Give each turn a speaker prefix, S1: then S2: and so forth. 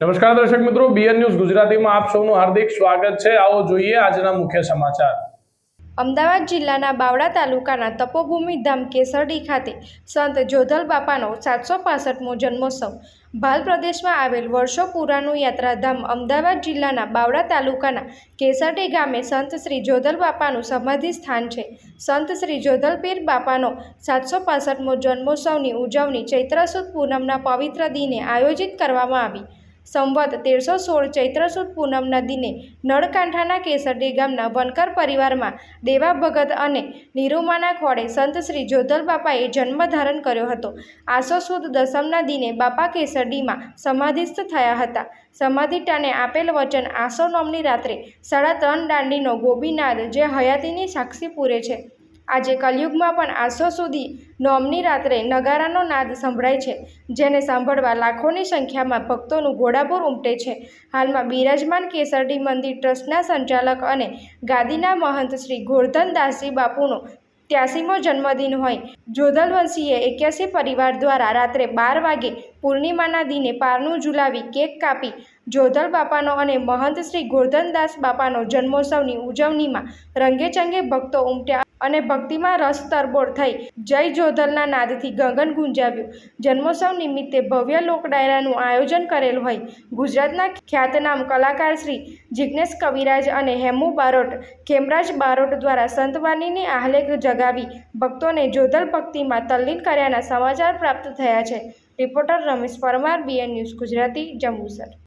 S1: નમસ્કાર દર્શક મિત્રો, બીએન ન્યૂઝ ગુજરાતીમાં આપ સૌનું હાર્દિક સ્વાગત છે। આવો જોઈએ આજના મુખ્ય સમાચાર।
S2: અમદાવાદ જિલ્લાના બાવળા તાલુકાના તપોભૂમિ ધામ કેસરડી ખાતે સંત જોધલ બાપાનો 765મો જન્મોત્સવ। ભાલ પ્રદેશમાં આવેલ વર્ષો પુરાનું યાત્રાધામ અમદાવાદ જિલ્લાના બાવળા તાલુકાના કેસરડી ગામે સંત શ્રી જોધલ બાપાનું સમાધિ સ્થાન છે। સંત શ્રી જોધલ પીર બાપાનો 765મો જન્મોત્સવની ઉજવણી ચૈત્ર સુદ પૂનમના પવિત્ર દિને આયોજિત કરવામાં આવી। સંવત 1316 ચૈત્ર સુદ પૂનમના દિને નળકાંઠાના કેસરડી ગામના વનકર પરિવારમાં દેવા ભગત અને નિરૂમાના ખોળે સંત શ્રી જોધલ બાપાએ જન્મ ધારણ કર્યો હતો। આસો સુદ દસમના દિને બાપા કેસરડીમાં સમાધિસ્થ થયા હતા। સમાધિ ટાણે આપેલ વચન આસો નોમની રાત્રે 3.5 દાંડીનો ગોપીનાદ જે હયાતીની સાક્ષી પૂરે છે। આજે કલયુગમાં પણ આસો સુધી નોમની રાત્રે નગારાનો નાદ સંભળાય છે, જેને સાંભળવા લાખોની સંખ્યામાં ભક્તોનું ઘોડાપૂર ઉમટે છે। હાલમાં બિરાજમાન કેસરડી મંદિર ટ્રસ્ટના સંચાલક અને ગાદીના મહંત શ્રી ગોરધન દાસજી બાપુનો 83મો જન્મદિન હોય જોધલવંશીય 81 પરિવાર દ્વારા રાત્રે 12 વાગે પૂર્ણિમાના દિને પારણું ઝુલાવી કેક કાપી જોધલ બાપાનો અને મહંત શ્રી ગોરધનદાસ બાપાનો જન્મોત્સવની ઉજવણીમાં રંગેચંગે ભક્તો ઉમટ્યા અને ભક્તિમાં રસ તરબોળ થઈ જય જોધલના નાદથી ગગન ગુંજાવ્યું। જન્મોત્સવ નિમિત્તે ભવ્ય લોક ડાયરાનું આયોજન કરેલ હોય ગુજરાતના ખ્યાતનામ કલાકાર શ્રી જિગ્નેશ કવિરાજ અને હેમુ બારોટ, ખેમરાજ બારોટ દ્વારા સંતવાણીની આહ્લેખ જગાવી ભક્તોને જોધલ ભક્તિમાં તલ્લીન કર્યાના સમાચાર પ્રાપ્ત થયા છે। Reporter Ramesh Parmar, BN news Gujarati, Jambusar.